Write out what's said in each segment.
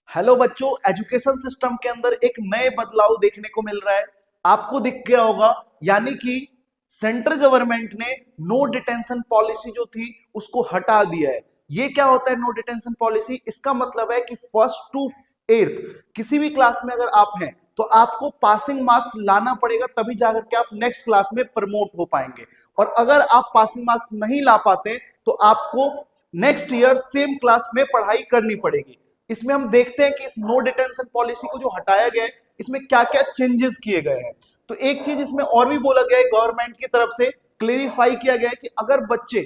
Hello बच्चों, education system के अंदर एक नए बदलाव देखने को मिल रहा है। आपको दिख गया होगा, यानी कि सेंट्रल गवर्नमेंट ने नो डिटेंशन पॉलिसी जो थी उसको हटा दिया है। ये क्या होता है नो डिटेंशन पॉलिसी? इसका मतलब है कि फर्स्ट टू एट्थ किसी भी क्लास में अगर आप हैं तो आपको पासिंग मार्क्स लाना पड़ेगा, तभी जाकर के आप नेक्स्ट क्लास में प्रमोट हो पाएंगे। और अगर आप पासिंग मार्क्स नहीं ला पाते तो आपको नेक्स्ट ईयर सेम क्लास में पढ़ाई करनी पड़ेगी। इसमें हम देखते हैं कि इस नो डिटेंशन पॉलिसी को जो हटाया गया है इसमें क्या क्या चेंजेस किए गए हैं। तो एक चीज इसमें और भी बोला गया है, गवर्नमेंट की तरफ से क्लेरिफाई किया गया है कि अगर बच्चे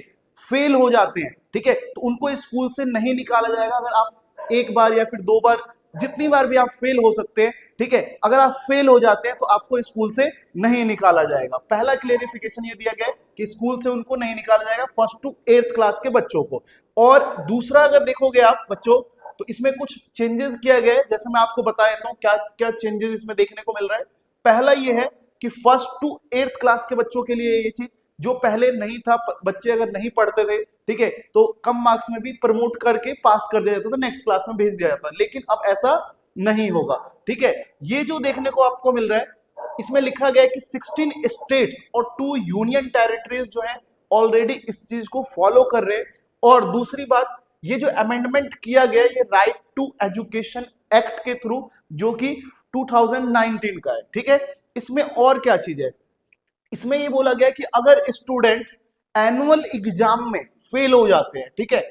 फेल हो जाते हैं, ठीक है, तो उनको स्कूल से नहीं निकाला जाएगा। अगर आप एक बार या फिर दो बार, जितनी बार भी आप फेल हो सकते हैं, ठीक है, अगर आप फेल हो जाते हैं तो आपको स्कूल से नहीं निकाला जाएगा। पहला क्लेरिफिकेशन ये दिया गया है कि स्कूल से उनको नहीं निकाला जाएगा, फर्स्ट टू एट्थ क्लास के बच्चों को। और दूसरा अगर देखोगे आप बच्चों, तो इसमें कुछ चेंजेस किया गया है। जैसे मैं आपको बता देता हूँ क्या क्या चेंजेस इसमें देखने को मिल रहा है। पहला ये है कि फर्स्ट टू एट्थ क्लास के बच्चों के लिए ये चीज जो पहले नहीं था, बच्चे अगर नहीं पढ़ते थे, ठीक है, तो कम मार्क्स में भी प्रमोट करके पास कर दिया जाता था, नेक्स्ट क्लास में भेज दिया जाता, लेकिन अब ऐसा नहीं होगा। ठीक है, ये जो देखने को आपको मिल रहा है, इसमें लिखा गया है कि 16 स्टेट्स और 2 यूनियन टेरिटरीज जो है ऑलरेडी इस चीज को फॉलो कर रहे हैं। और दूसरी बात, ये जो अमेंडमेंट किया गया ये राइट टू एजुकेशन एक्ट के थ्रू, जो कि 2019 का है, ठीक है। इसमें और क्या चीज है, इसमें ये बोला गया कि अगर स्टूडेंट्स एनुअल एग्जाम में फेल हो जाते हैं, ठीक है,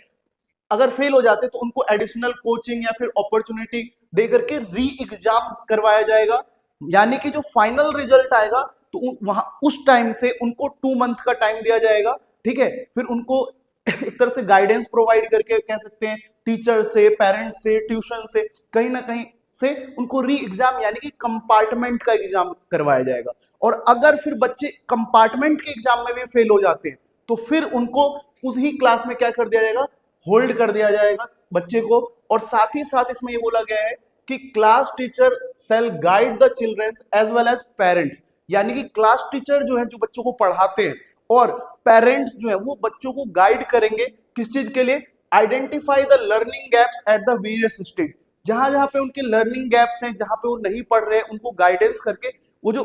अगर फेल हो जाते हैं तो उनको एडिशनल कोचिंग या फिर अपॉर्चुनिटी देकर के री एग्जाम करवाया जाएगा। यानी कि जो फाइनल रिजल्ट आएगा तो वहां उस टाइम से उनको 2 मंथ का टाइम दिया जाएगा, ठीक है। फिर उनको एक तरह से गाइडेंस प्रोवाइड करके, कह सकते हैं, टीचर से, पेरेंट्स से, ट्यूशन से, कहीं ना कहीं से उनको री एग्जाम यानी कि कंपार्टमेंट का एग्जाम करवाया जाएगा। और अगर फिर बच्चे कंपार्टमेंट के एग्जाम में भी फेल हो जाते हैं तो फिर उनको उसी क्लास में क्या कर दिया जाएगा, होल्ड कर दिया जाएगा बच्चे को। और साथ ही साथ इसमें ये बोला गया है कि class teacher shall guide the children as well as parents, यानी कि क्लास टीचर जो है जो बच्चों को पढ़ाते हैं और पेरेंट्स जो है वो बच्चों को गाइड करेंगे किस चीज के लिए, identify the learning gaps at the various stage. जहां जहां पे उनके लर्निंग गैप्स हैं, जहां पे वो नहीं पढ़ रहे हैं, उनको गाइडेंस करके वो जो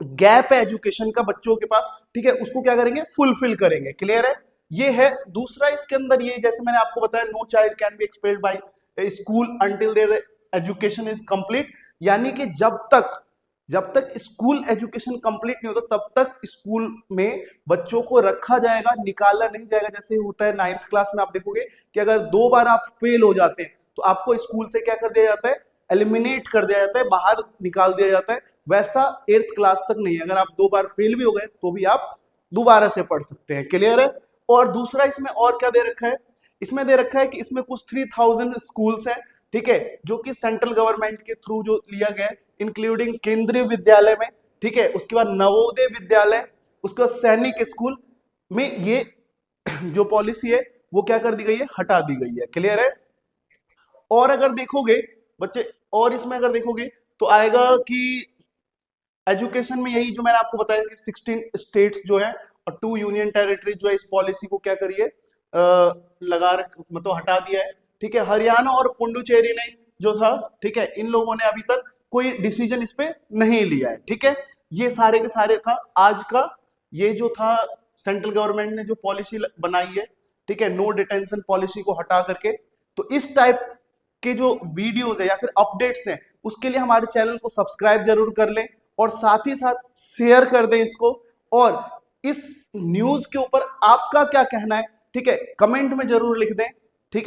गैप है एजुकेशन का बच्चों के पास, ठीक है, उसको क्या करेंगे, फुलफिल करेंगे। क्लियर है? ये है दूसरा। इसके अंदर ये जैसे मैंने आपको बताया, no child can be expelled by school until their education is complete, यानी कि जब तक स्कूल एजुकेशन कंप्लीट नहीं होता तब तक स्कूल में बच्चों को रखा जाएगा, निकाला नहीं जाएगा। जैसे होता है 9th क्लास में, आप देखोगे कि अगर 2 बार आप फेल हो जाते हैं तो आपको स्कूल से क्या कर दिया जाता है, एलिमिनेट कर दिया जाता है, बाहर निकाल दिया जाता है। वैसा 8th क्लास तक नहीं है, अगर आप 2 बार फेल भी हो गए तो भी आप दोबारा से पढ़ सकते हैं। क्लियर है? और दूसरा इसमें और क्या दे रखा है, इसमें दे रखा है कि इसमें कुछ 3000 स्कूल्स हैं, ठीक है, जो कि सेंट्रल गवर्नमेंट के थ्रू जो लिया गया है, इंक्लूडिंग केंद्रीय विद्यालय में, ठीक है, उसके बाद नवोदय विद्यालय, उसके बाद सैनिक स्कूल में ये जो पॉलिसी है वो क्या कर दी गई है, हटा दी गई है। क्लियर है? और अगर देखोगे बच्चे, और इसमें अगर देखोगे तो आएगा कि एजुकेशन में यही जो मैंने आपको बताया कि 16 स्टेट्स जो है और 2 यूनियन टेरिटरी जो है इस पॉलिसी को क्या करिए, लगा रख, मतलब हटा दिया है, ठीक है। हरियाणा और पुडुचेरी ने जो था, ठीक है, इन लोगों ने अभी तक कोई डिसीजन इस पे नहीं लिया है, ठीक है। ये सारे के सारे था आज का, ये जो था सेंट्रल गवर्नमेंट ने जो पॉलिसी बनाई है, ठीक है, नो डिटेंशन पॉलिसी को हटा करके। तो इस टाइप के जो वीडियोस है या फिर अपडेट्स हैं उसके लिए हमारे चैनल को सब्सक्राइब जरूर कर लें और साथ ही साथ शेयर कर दें इसको। और इस न्यूज के ऊपर आपका क्या कहना है, ठीक है, कमेंट में जरूर लिख दें, ठीक है।